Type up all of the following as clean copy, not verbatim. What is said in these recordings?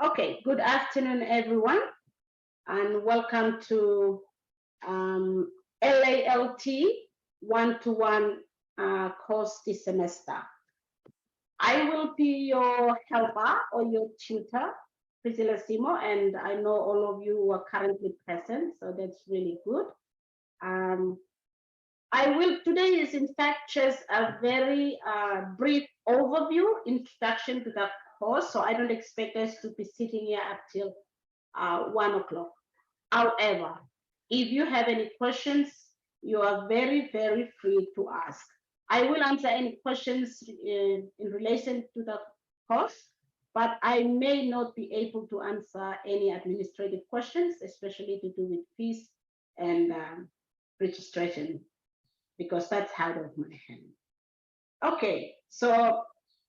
Okay, good afternoon, everyone, and welcome to LALT121 course this semester. I will be your helper or your tutor, Presila S, and I know all of you are currently present, so that's really good. Today is in fact just a very brief overview, introduction to the course, so I don't expect us to be sitting here up till 1 o'clock. However, if you have any questions, you are very, very free to ask. I will answer any questions in relation to the course, but I may not be able to answer any administrative questions, especially to do with fees and registration, because that's out of my hand. Okay, so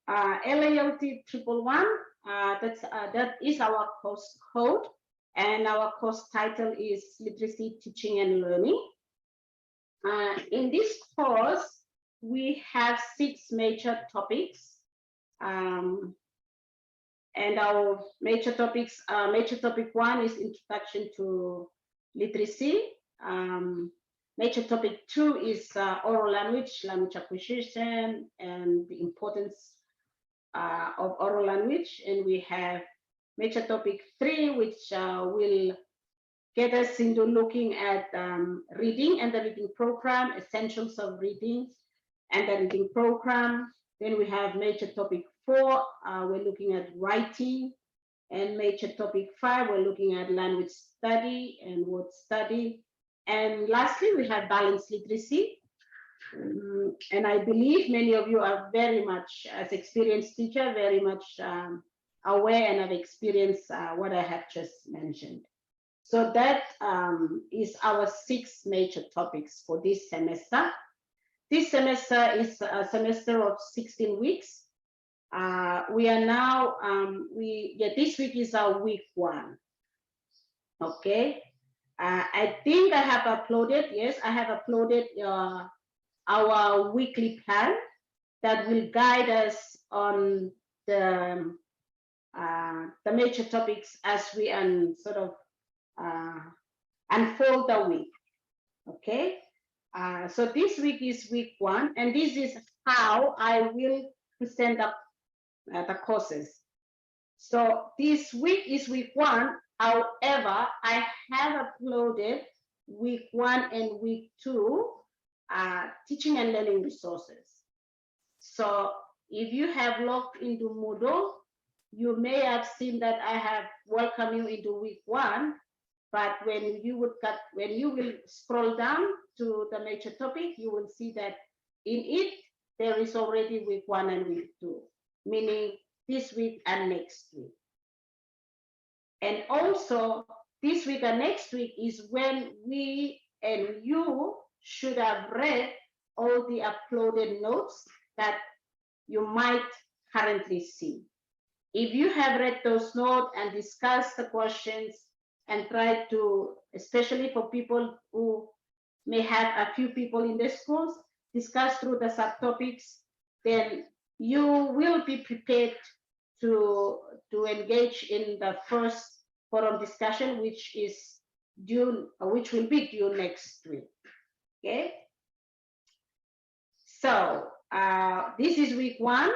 LALT121, that is our course code, and our course title is Literacy, Teaching and Learning. In this course, we have 6 major topics, and our major topics, major topic 1 is Introduction to Literacy. Major topic 2 is oral language acquisition, and the importance of oral language. And we have major topic 3, which will get us into looking at reading and the reading program, essentials of reading and the reading program. Then we have major topic 4, we're looking at writing. And major topic 5, we're looking at language study and word study. And lastly, we have balanced literacy. And I believe many of you are very much, as experienced teacher, very much aware and have experienced what I have just mentioned. So that is our 6 major topics for this semester. This semester is a semester of 16 weeks. We are now, this week is our week 1. Okay. I think I have uploaded, yes, I have uploaded our weekly plan that will guide us on the major topics as we sort of unfold the week. Okay, so this week is week 1, and this is how I will present up the courses. So this week is week 1. However, I have uploaded week 1 and week 2 teaching and learning resources. So if you have logged into Moodle, you may have seen that I have welcomed you into week 1, but when you will scroll down to the major topic, you will see that in it, there is already week 1 and week 2, meaning this week and next week. And also, this week and next week is when we and you should have read all the uploaded notes that you might currently see. If you have read those notes and discussed the questions and tried to, especially for people who may have a few people in their schools, discuss through the subtopics, then you will be prepared to engage in the first forum discussion, which will be due next week. Okay. So this is week 1.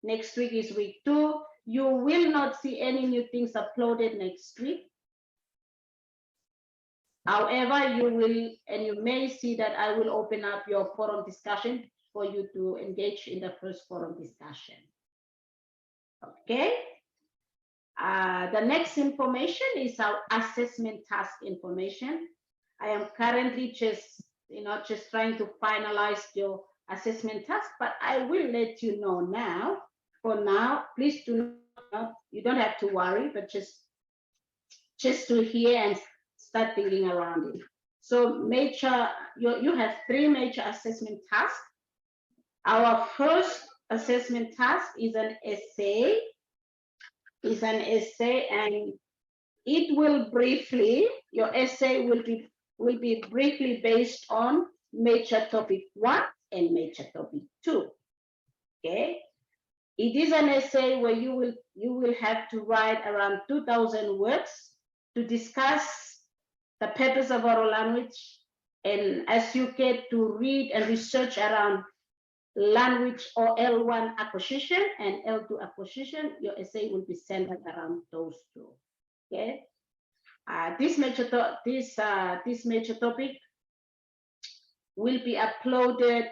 Next week is week 2. You will not see any new things uploaded next week. However, you may see that I will open up your forum discussion for you to engage in the first forum discussion. Okay. The next information is our assessment task information. I am currently just trying to finalize your assessment task, but I will let you know now. For now, please do not, you don't have to worry, but just to hear and start thinking around it. So you have 3 major assessment tasks. Our first assessment task is an essay. And it will briefly, your essay will be briefly based on major topic 1 and major topic 2. Okay. It is an essay where you will have to write around 2,000 words to discuss the purpose of oral language. And as you get to read and research around language or L1 acquisition and L2 acquisition, your essay will be centered around those two. Okay. This major topic will be uploaded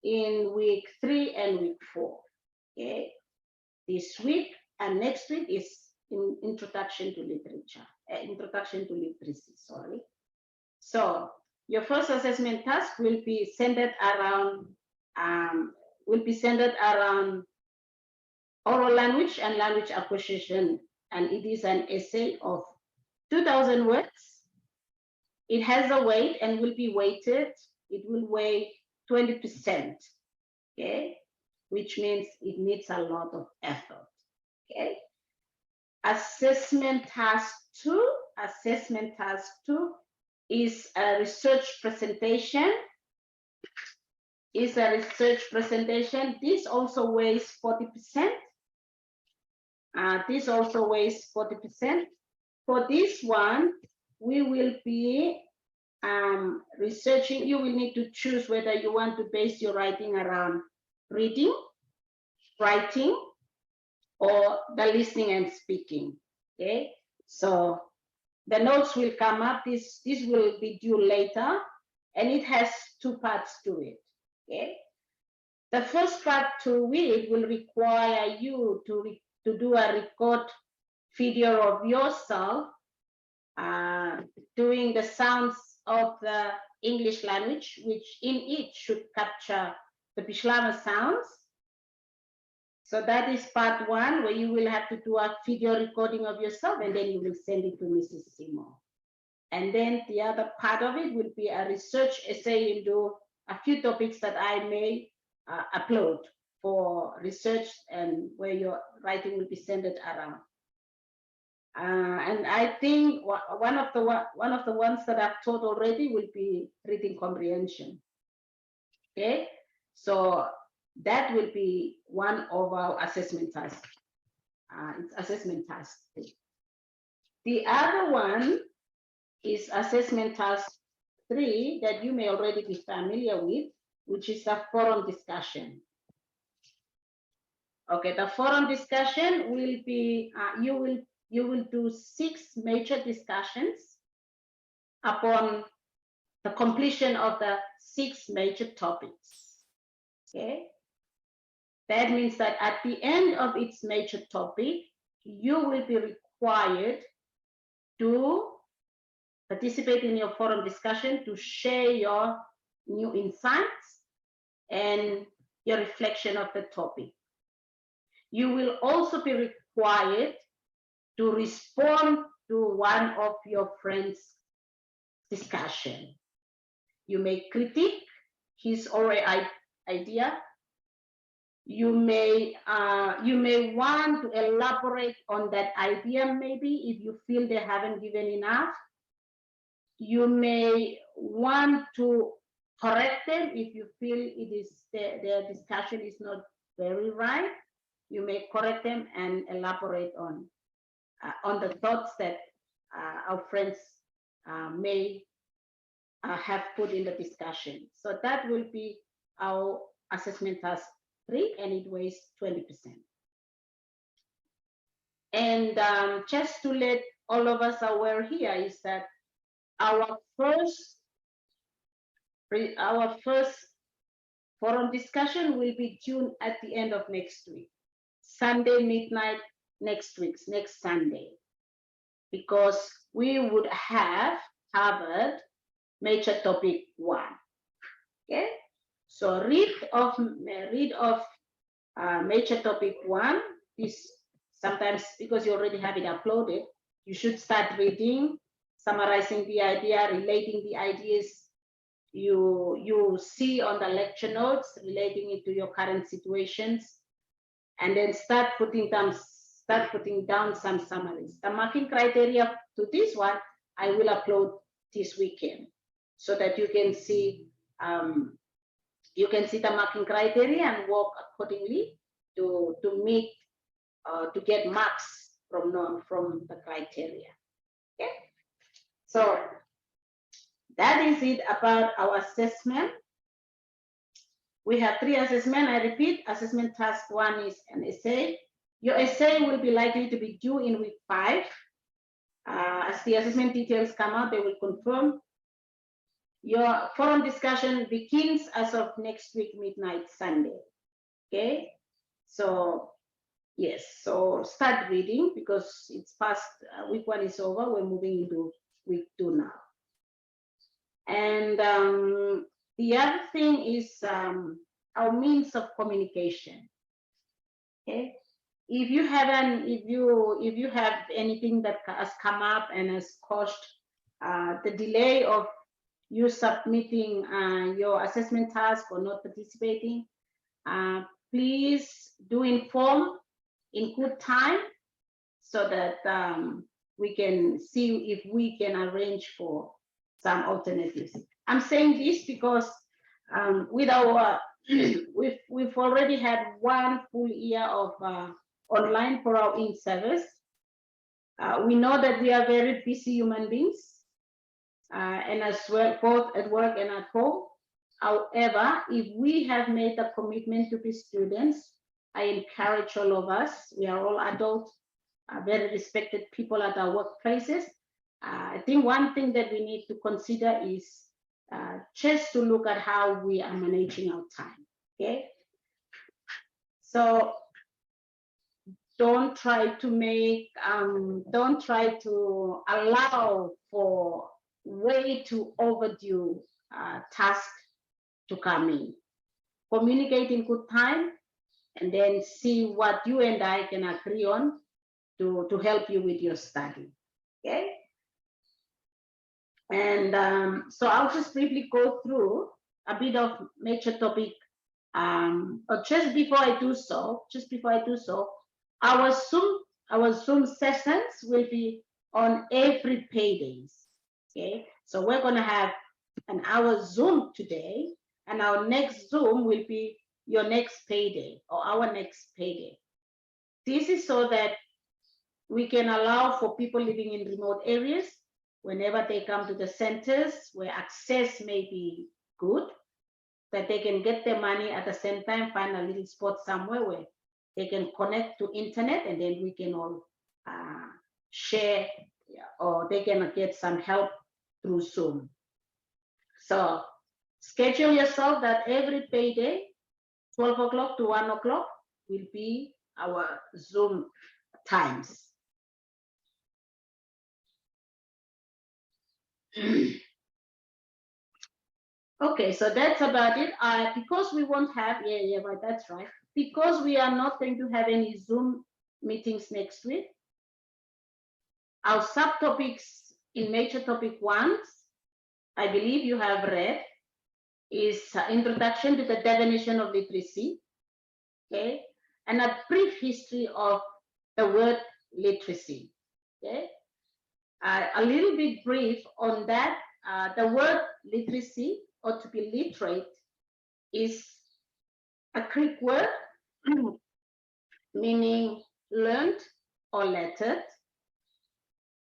in week 3 and week 4. Okay. This week and next week is introduction to literature, introduction to literacy. Sorry. So your first assessment task will be centered around oral language and language acquisition, and it is an essay of 2,000 words. It has a weight and will be weighted. It will weigh 20%, okay, which means it needs a lot of effort. Okay. Assessment task 2 is a research presentation. This also weighs 40%. This also weighs 40%. For this one, we will be researching. You will need to choose whether you want to base your writing around reading, writing, or the listening and speaking. Okay, so the notes will come up. This will be due later, and it has 2 parts to it. Okay, the first part to it will require you to do a record video of yourself doing the sounds of the English language, which in it should capture the Bislama sounds. So that is part 1, where you will have to do a video recording of yourself, and then you will send it to Mrs. Seymour. And then the other part of it will be a research essay into a few topics that I may upload for research, and where your writing will be centered around. And I think one of the ones that I've taught already will be reading comprehension. Okay, so that will be one of our assessment tasks. It's assessment task. The other one is assessment task 3 that you may already be familiar with, which is a forum discussion. Okay, the forum discussion will be you will do 6 major discussions upon the completion of the 6 major topics. Okay, that means that at the end of its major topic, you will be required to participate in your forum discussion, to share your new insights and your reflection of the topic. You will also be required to respond to one of your friends' discussion. You may critique his or her idea. You may want to elaborate on that idea, maybe, if you feel they haven't given enough. You may want to correct them if you feel it is their discussion is not very right. You may correct them and elaborate on the thoughts that our friends may have put in the discussion. So that will be our assessment task 3, and it weighs 20%. And just to let all of us aware here is that our first forum discussion will be due at the end of next week, Sunday midnight next Sunday, because we would have covered major topic 1. Okay, so read of major topic 1 is sometimes, because you already have it uploaded, you should start reading, summarizing the idea, relating the ideas you see on the lecture notes, relating it to your current situations, and then start putting down some summaries. The marking criteria to this one I will upload this weekend, so that you can see the marking criteria and work accordingly. to meet to get marks from the criteria. Okay, so that is it about our assessment. We have 3 assessments. I repeat, assessment task 1 is an essay. Your essay will be likely to be due in week 5. As the assessment details come out, they will confirm. Your forum discussion begins as of next week, midnight Sunday. Okay, so yes, so start reading because it's past week 1 is over. We're moving into week 2 now. And the other thing is our means of communication. Okay, if you have anything that has come up and has caused the delay of you submitting your assessment task or not participating, please do inform in good time so that we can see if we can arrange for some alternatives. I'm saying this because with our we've already had 1 full year of online for our in-service. We know that we are very busy human beings, and as well both at work and at home. However, if we have made a commitment to be students, I encourage all of us, we are all adults, very respected people at our workplaces. I think one thing that we need to consider is just to look at how we are managing our time. Okay, so don't try to allow for way too overdue tasks to come in. Communicate in good time and then see what you and I can agree on to help you with your study. Okay, and so I'll just briefly go through a bit of major topic. But just before I do so, our Zoom sessions will be on every paydays. Okay, so we're gonna have an hour Zoom today, and our next Zoom will be your next payday or our next payday. This is so that we can allow for people living in remote areas, whenever they come to the centers where access may be good, that they can get their money at the same time, find a little spot somewhere where they can connect to internet, and then we can all share, or they can get some help through Zoom. So schedule yourself that every payday, 12 o'clock to 1 o'clock will be our Zoom times. Okay, so that's about it. Because we won't have, right, that's right. Because we are not going to have any Zoom meetings next week, our subtopics in major topic 1, I believe you have read, is introduction to the definition of literacy, okay, and a brief history of the word literacy, okay. A little bit brief on that. The word literacy, or to be literate, is a Greek word meaning learned or lettered.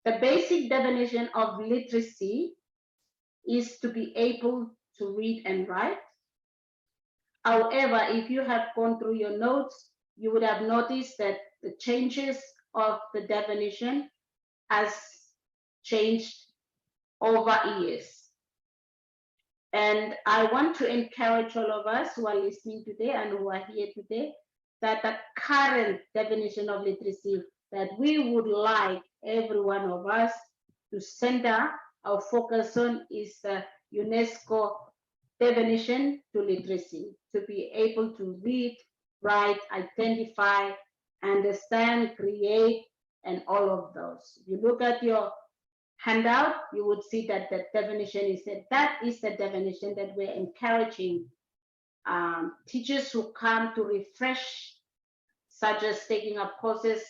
The basic definition of literacy is to be able to read and write. However, if you have gone through your notes, you would have noticed that the changes of the definition has changed over years. And I want to encourage all of us who are listening today and who are here today that the current definition of literacy that we would like every one of us to center our focus on is the UNESCO definition to literacy, to be able to read, write, identify, understand, create, and all of those. If you look at your handout, you would see that the definition is that is the definition that we're encouraging teachers who come to refresh, such as taking up courses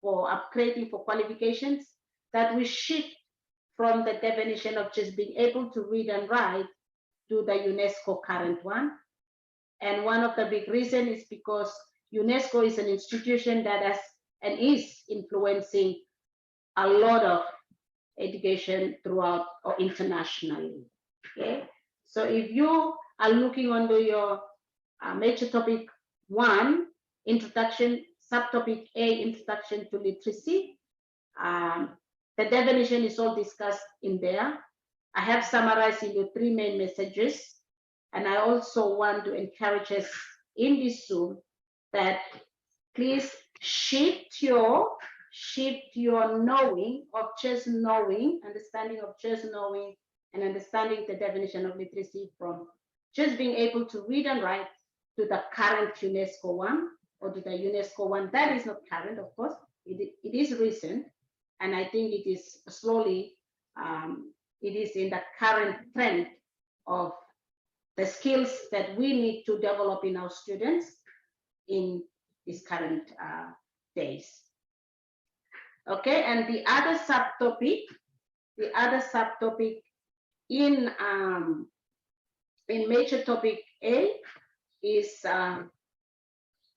for upgrading for qualifications, that we shift from the definition of just being able to read and write to the UNESCO current one. And one of the big reasons is because UNESCO is an institution that has and is influencing a lot of education throughout or internationally. Okay, so if you are looking under your major topic 1, introduction, subtopic A, introduction to literacy, the definition is all discussed in there. I have summarized in the 3 main messages, and I also want to encourage us in this Zoom that please shift your knowing of just knowing, understanding of just knowing, and understanding the definition of literacy from just being able to read and write to the current UNESCO one, or to the UNESCO one that is not current, of course. It is recent, and I think it is slowly, it is in the current trend of the skills that we need to develop in our students in these current days. Okay, and the other subtopic in major topic A is the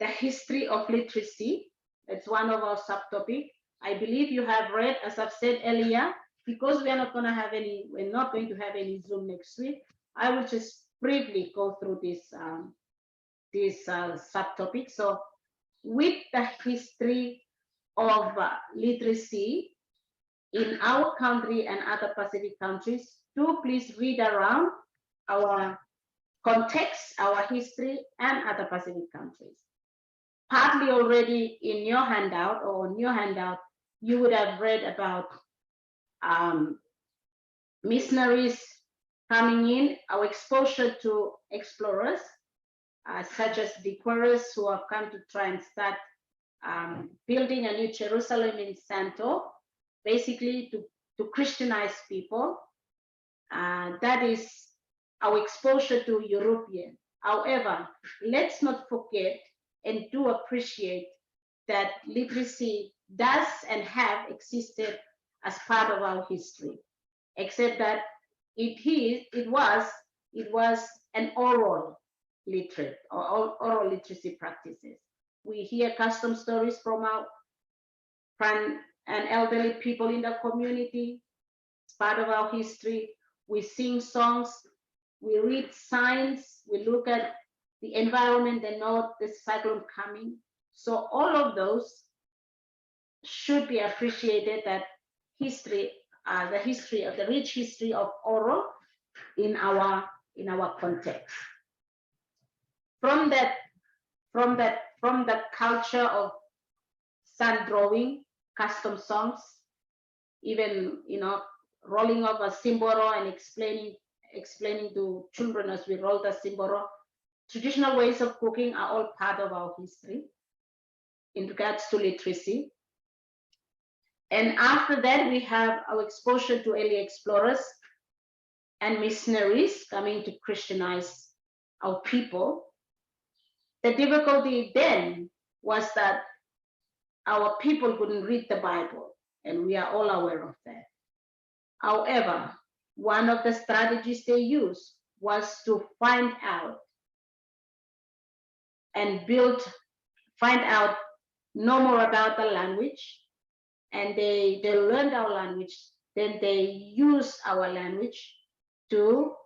history of literacy. It's one of our subtopic. I believe you have read, as I've said earlier, because we're not going to have any Zoom next week. I will just briefly go through this subtopic. So, with the history of literacy in our country and other Pacific countries, do please read around our context, our history, and other Pacific countries. Partly already in your handout, or on your handout, you would have read about missionaries coming in, our exposure to explorers, such as the Querers, who have come to try and start building a new Jerusalem in Santo, basically to Christianize people. That is our exposure to European. However, let's not forget and do appreciate that literacy does and have existed as part of our history, except that it was an oral literate or oral literacy practices. We hear custom stories from our and elderly people in the community. It's part of our history. We sing songs, we read signs, we look at the environment, they know the cyclone coming. So all of those should be appreciated, that history, the rich history of oral in our context. From the culture of sand drawing, custom songs, even rolling of a simboro and explaining to children as we roll the simboro. Traditional ways of cooking are all part of our history in regards to literacy. And after that, we have our exposure to early explorers and missionaries coming to Christianize our people. The difficulty then was that our people couldn't read the Bible, and we are all aware of that. However, one of the strategies they used was to find out know more about the language, and they learned our language, then they use our language to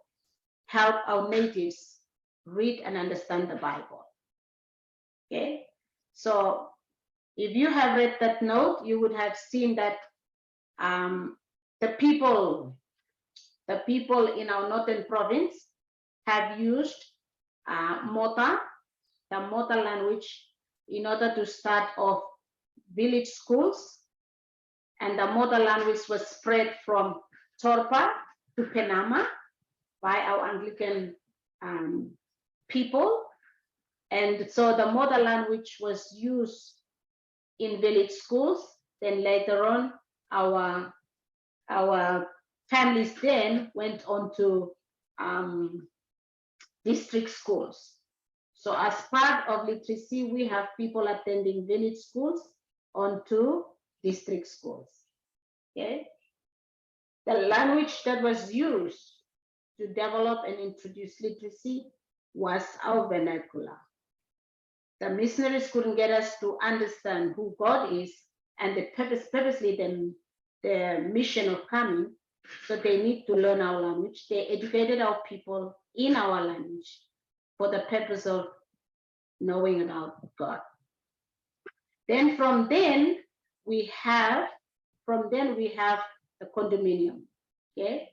help our natives read and understand the Bible. Okay, so if you have read that note, you would have seen that the people in our northern province have used Mota, the Mota language, in order to start off village schools. And the Mota language was spread from Torpa to Penama by our Anglican people. And so the Mota language was used in village schools. Then later on, our families then went on to district schools. So as part of literacy, we have people attending village schools onto district schools. Okay. The language that was used to develop and introduce literacy was our vernacular. The missionaries couldn't get us to understand who God is and the purposely the mission of coming. So they need to learn our language. They educated our people in our language for the purpose of knowing about God. Then from then we have the condominium. Okay.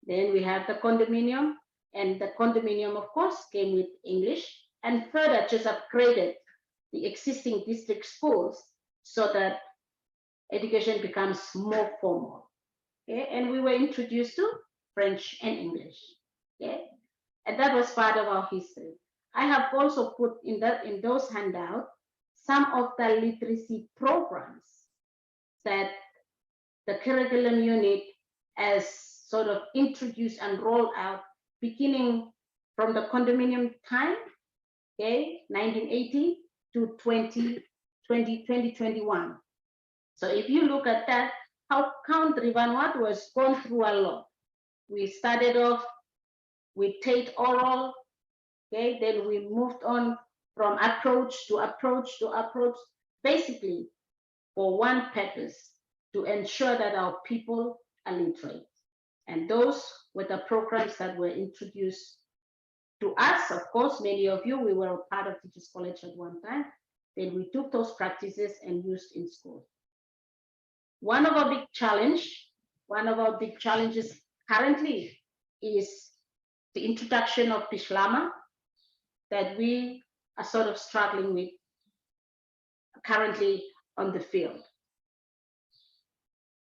Then we have the condominium, and the condominium, of course, came with English, and further just upgraded the existing district schools so that education becomes more formal. Okay, and we were introduced to French and English. Okay, and that was part of our history. I have also put in those handouts some of the literacy programs that the curriculum unit has sort of introduced and rolled out, beginning from the condominium time, okay, 1980 to 2021. So if you look at that, how country Vanuatu was gone through a lot. We started off with Tate oral, okay, then we moved on from approach to approach to approach, basically for one purpose, to ensure that our people are literate. And those were the programs that were introduced to us. Of course, many of you, we were a part of Teachers College at one time. Then we took those practices and used in school. One of our big challenges currently is the introduction of Bislama that we are sort of struggling with currently on the field.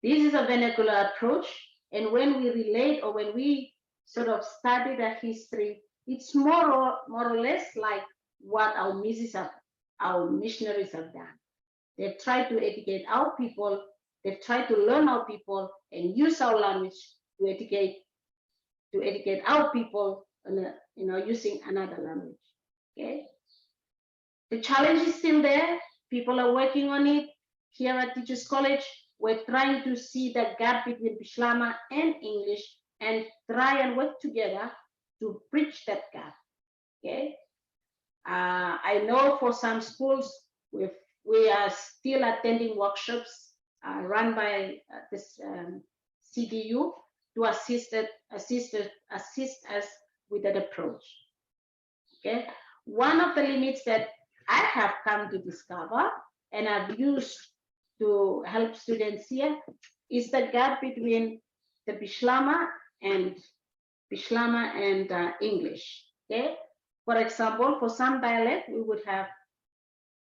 This is a vernacular approach, and when we relate or when we sort of study the history, it's more or less like what our missionaries have done. They've tried to educate our people, they've tried to learn our people and use our language to educate our people, using another language. Okay. The challenge is still there. People are working on it. Here at Teachers College, we're trying to see the gap between Bislama and English and try and work together to bridge that gap. Okay. I know for some schools, we are still attending workshops run by this CDU to assist us with that approach. Okay. One of the limits that I have come to discover and I've used to help students here is the gap between the Bislama and English. Okay. For example, for some dialect, we would have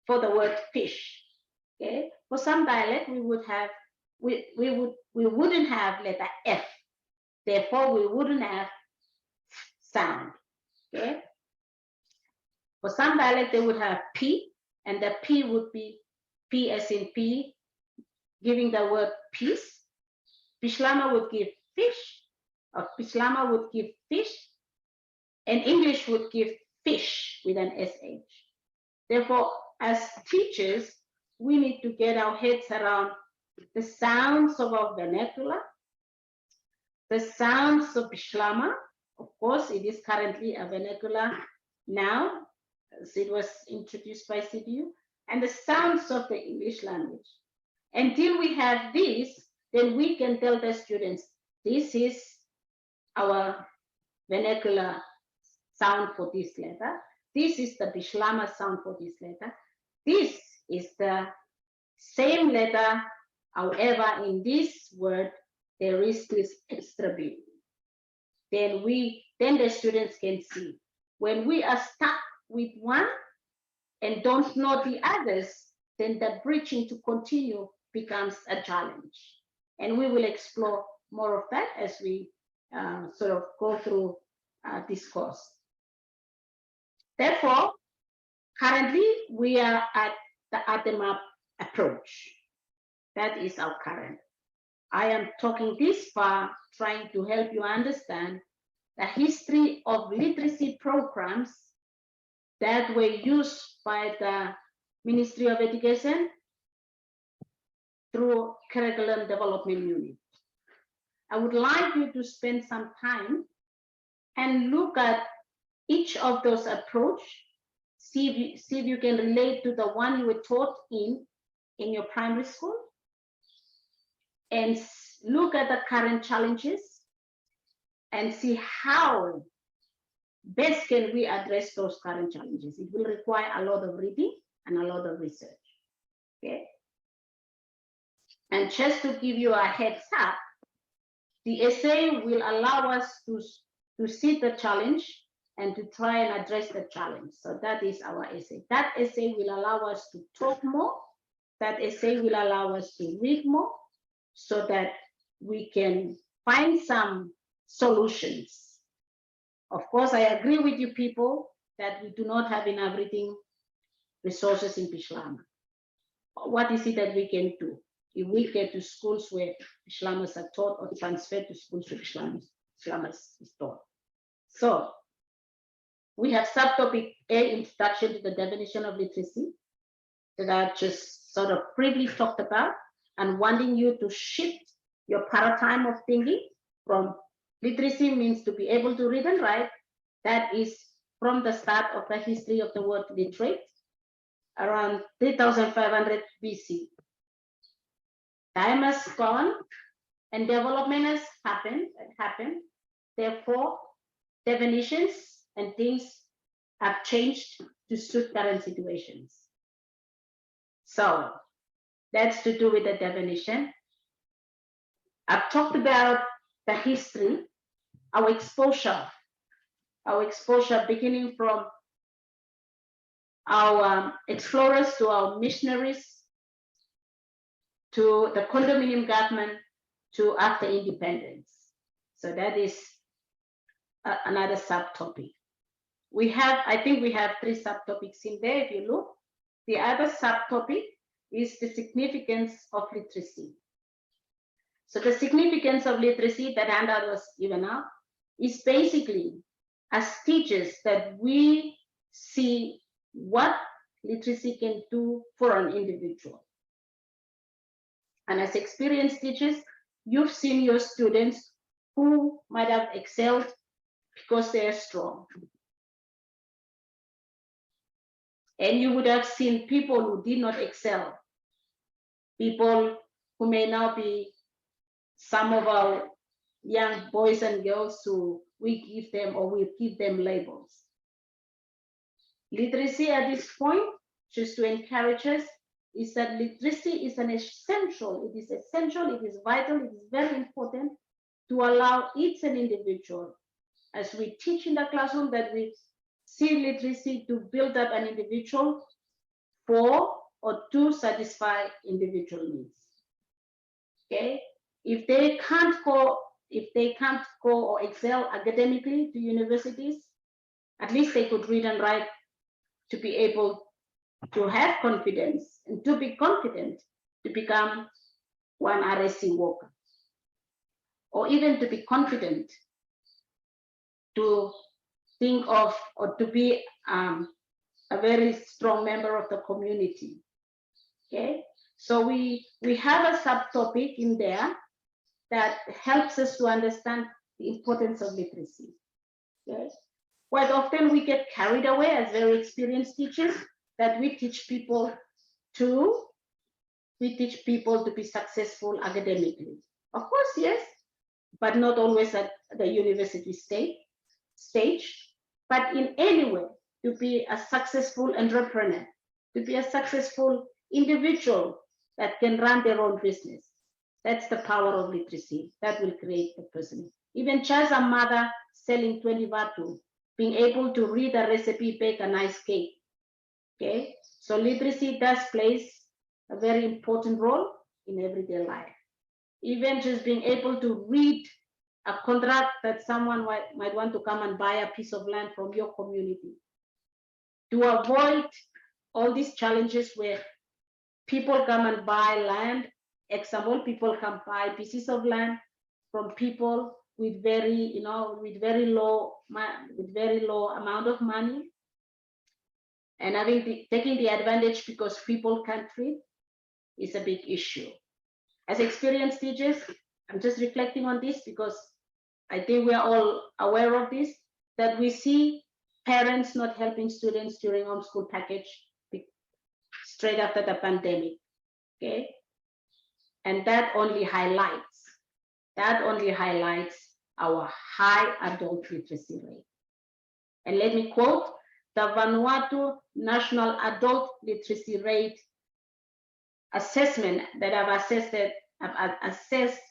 for the word fish. Okay. For some dialect, we wouldn't have letter F. Therefore, we wouldn't have sound. Okay. For some dialect, they would have P, and the P would be P as in P, giving the word peace. Bislama would give fish, or Bislama would give fish, and English would give fish with an SH. Therefore, as teachers, we need to get our heads around the sounds of our vernacular, the sounds of Bislama. Of course, it is currently a vernacular now, as it was introduced by CDU, and the sounds of the English language. Until we have this, then we can tell the students, this is our vernacular sound for this letter. This is the Bislama sound for this letter. This is the same letter. However, in this word, there is this extra bit. Then the students can see. When we are stuck with one and don't know the others, then the bridging to continue becomes a challenge. And we will explore more of that as we sort of go through this course. Therefore, currently we are at the ATEMAP approach. That is our current. I am talking this far, trying to help you understand the history of literacy programs that were used by the Ministry of Education through Curriculum Development Unit. I would like you to spend some time and look at each of those approaches See if you can relate to the one you were taught in your primary school, and look at the current challenges and see how best can we address those current challenges. It will require a lot of reading and a lot of research. Okay. And just to give you a heads up, the essay will allow us to see the challenge and to try and address the challenge. So that is our essay. That essay will allow us to talk more. That essay will allow us to read more so that we can find some solutions. Of course, I agree with you people that we do not have enough reading resources in Pishlama. What is it that we can do? If we get to schools where Pishlamas are taught, or transfer to schools where Pishlamas is taught. So we have subtopic A, introduction to the definition of literacy, that I just sort of briefly talked about, and wanting you to shift your paradigm of thinking from literacy means to be able to read and write. That is from the start of the history of the word literate, around 3500 BC. Time has gone and development has happened. Therefore, definitions and things have changed to suit current situations. So that's to do with the definition. I've talked about the history, our exposure beginning from our explorers to our missionaries to the condominium government to after independence. So that is another subtopic. I think we have 3 subtopics in there. If you look, the other subtopic is the significance of literacy. So the significance of literacy, that handout was given out, is basically as teachers that we see what literacy can do for an individual. And as experienced teachers, you've seen your students who might have excelled because they're strong. And you would have seen people who did not excel, people who may now be some of our young boys and girls who we give them labels. Literacy at this point, just to encourage us, is that literacy is it is essential, it is vital, it is very important to allow each an individual, as we teach in the classroom, that we see literacy to build up an individual for or to satisfy individual needs. Okay, if they can't go or excel academically to universities, at least they could read and write to be able to have confidence and to be confident to become one RSC worker, or even to be confident to think of or to be a very strong member of the community. Okay, so we have a subtopic in there that helps us to understand the importance of literacy. Okay, quite often we get carried away as very experienced teachers that we teach people to be successful academically. Of course, yes, but not always at the university stage, but in any way to be a successful entrepreneur, to be a successful individual that can run their own business. That's the power of literacy that will create the person. Even just a mother selling 20 batu, being able to read a recipe, bake a nice cake. Okay, so literacy does plays a very important role in everyday life. Even just being able to read a contract that someone might want to come and buy a piece of land from your community. To avoid all these challenges where people come and buy land, example, people can buy pieces of land from people with very low amount of money, and taking the advantage because people can't read is a big issue. As experienced teachers, I'm just reflecting on this because I think we are all aware of this, that we see parents not helping students during homeschool package straight after the pandemic, okay? And that only highlights our high adult literacy rate. And let me quote the Vanuatu National Adult Literacy Rate assessment that I've assessed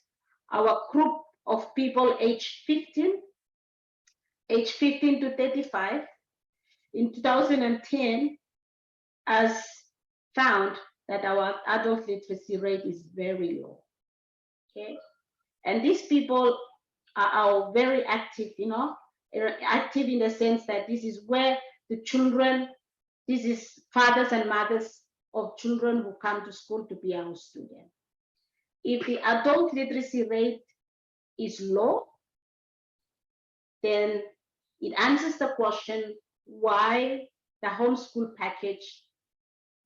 our group of people aged 15 to 35 in 2010 has found that our adult literacy rate is very low, okay? And these people are very active, you know, active in the sense that this is where the children, this is fathers and mothers of children who come to school to be our students. If the adult literacy rate is low, then it answers the question why the homeschool package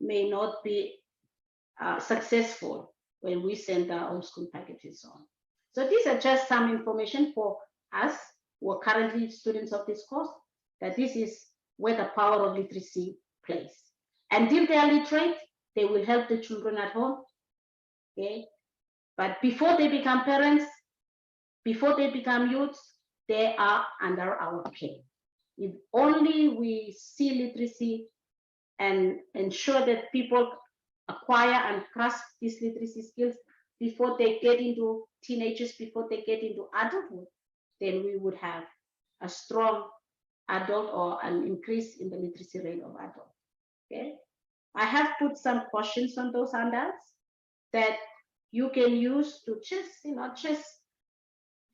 may not be successful when we send our homeschool packages on. So these are just some information for us who are currently students of this course, that this is where the power of literacy plays. Until they are literate, they will help the children at home, okay? But before they become parents, before they become youths, they are under our care. If only we see literacy and ensure that people acquire and grasp these literacy skills before they get into teenagers, before they get into adulthood, then we would have a strong adult or an increase in the literacy rate of adults. Okay, I have put some questions on those handouts that you can use to just, you know, just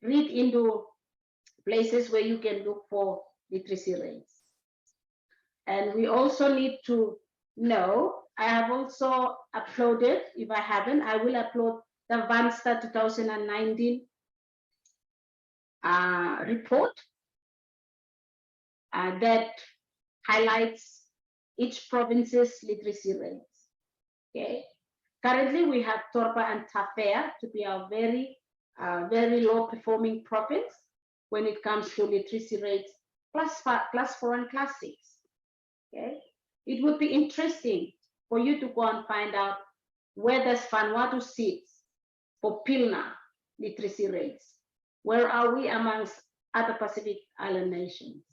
read into places where you can look for literacy rates. And we also need to know, I have also uploaded, if I haven't, I will upload the VANSTA 2019 report that highlights each province's literacy rates. Okay. Currently, we have Torpa and Tafea to be our very low performing province when it comes to literacy rates, class 4 and class 6. Okay. It would be interesting for you to go and find out where does Vanuatu sits for PILNA literacy rates. Where are we amongst other Pacific Island nations?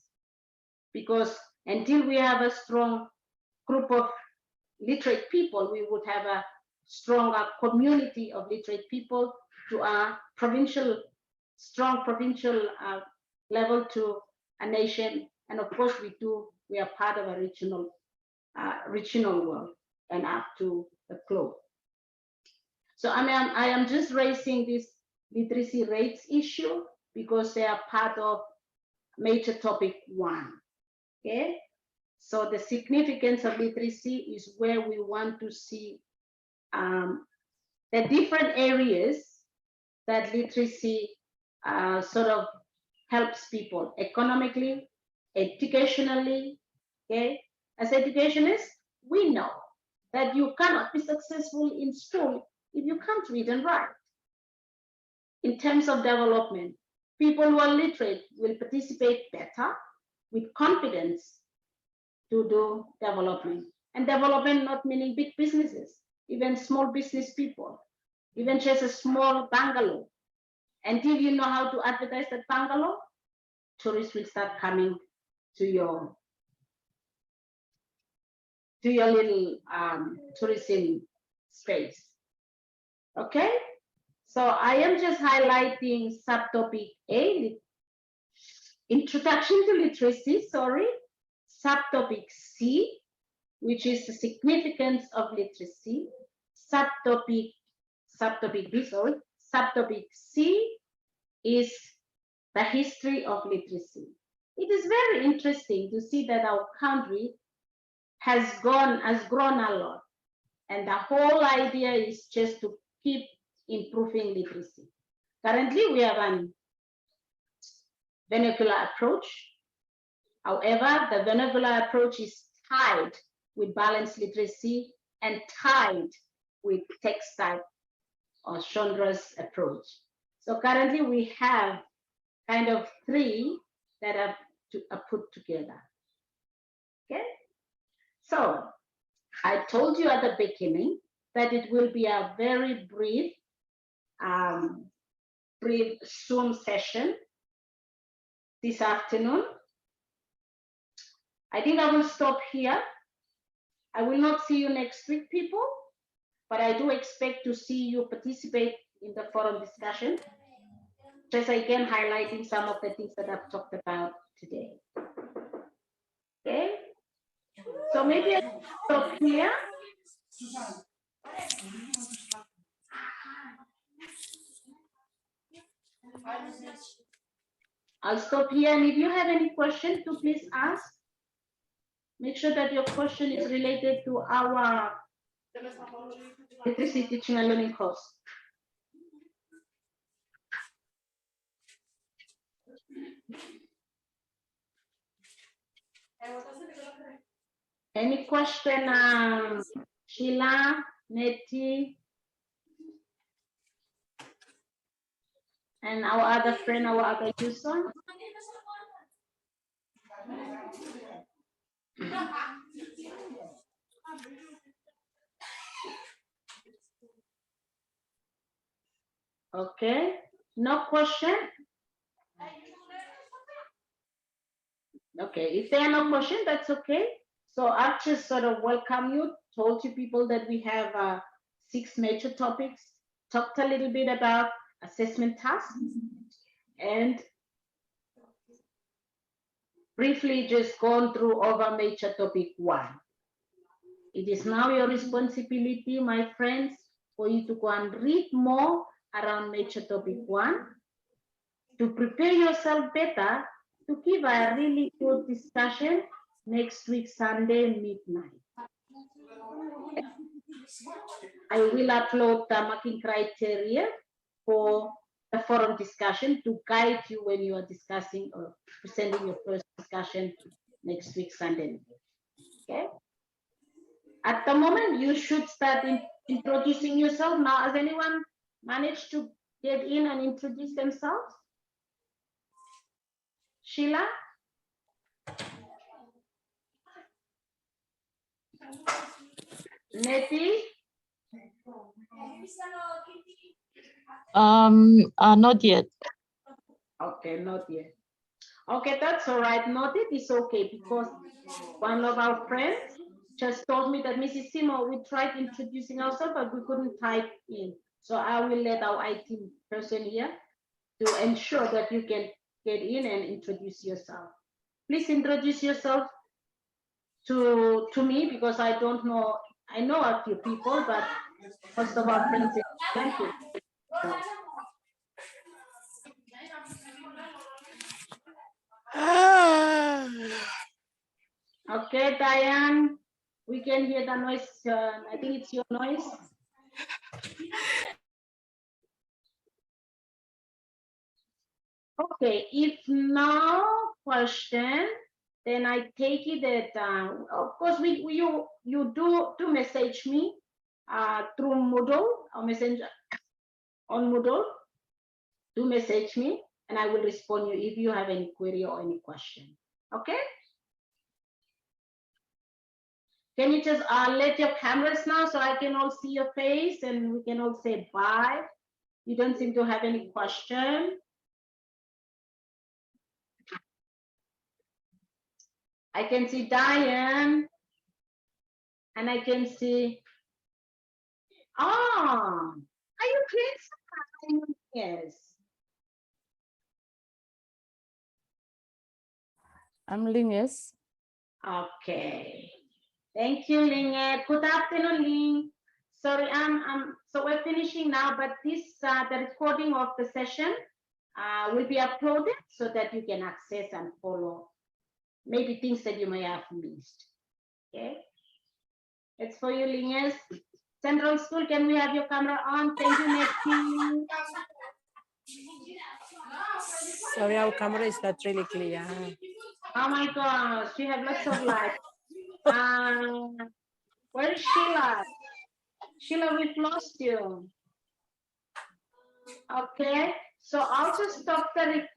Because until we have a strong group of literate people, we would have a stronger community of literate people to a provincial, strong provincial level to a nation. And of course we are part of a regional world and up to the globe. So I am just raising this literacy rates issue because they are part of major topic 1. Okay, so the significance of literacy is where we want to see the different areas that literacy sort of helps people economically, educationally. Okay, as educationists, we know that you cannot be successful in school if you can't read and write. In terms of development, people who are literate will participate better with confidence to do development. And development not meaning big businesses, even small business people, even just a small bungalow. Until you know how to advertise that bungalow, tourists will start coming to your little tourism space. Okay, so I am just highlighting subtopic A, introduction to literacy, subtopic C, which is the significance of literacy, subtopic B, subtopic C is the history of literacy. It is very interesting to see that our country has grown a lot, and the whole idea is just to keep improving literacy. Currently, we have an vernacular approach. However, the vernacular approach is tied with balanced literacy and tied with text type or Chandra's approach. So currently we have kind of 3 that are put together. So I told you at the beginning that it will be a very brief Zoom session this afternoon. I think I will stop here. I will not see you next week, people, but I do expect to see you participate in the forum discussion, just again highlighting some of the things that I've talked about today. Okay, so maybe I'll stop here. I'll stop here, and if you have any questions, to please ask. Make sure that your question is related to our literacy teaching and learning course. Any question, Sheila, Nettie, and our other friend, our other user? Okay, no question? Okay, if there are no questions, that's okay. So I've just sort of welcome you, told you people that we have 6 major topics, talked a little bit about assessment tasks, and briefly just gone through over major topic 1. It is now your responsibility, my friends, for you to go and read more around major topic 1, to prepare yourself better to give a really good discussion next week, Sunday, midnight. I will upload the marking criteria for the forum discussion to guide you when you are discussing or presenting your first discussion next week, Sunday. Okay. At the moment, you should start introducing yourself. Now, has anyone managed to get in and introduce themselves? Sheila? Nettie? Not yet. Okay, not yet. Okay, that's all right. Not it is okay, because one of our friends just told me that Mrs. Simo, we tried introducing ourselves, but we couldn't type in. So I will let our IT person here to ensure that you can get in and introduce yourself. Please introduce yourself to me, because I don't know. I know a few people, but most of our friends are okay, Diane, we can hear the noise. I think it's your noise. Okay, if no question, then I take it that of course you do message me through Moodle or Messenger on Moodle. Do message me and I will respond you if you have any query or any question. Okay. Can you just let your cameras now so I can all see your face and we can all say bye? You don't seem to have any question. I can see Diane and I can see, are you Chris? Yes. I'm Linges. Okay. Thank you, Ling. Good afternoon, Ling. Sorry, so we're finishing now, but this the recording of the session will be uploaded so that you can access and follow maybe things that you may have missed. Okay. It's for you, Linges. Central School, can we have your camera on? Thank you, Nettie. Sorry, our camera is not really clear. Oh my gosh, you have lots of light. Where is Sheila? Sheila, we've lost you. Okay, so I'll just stop the recording.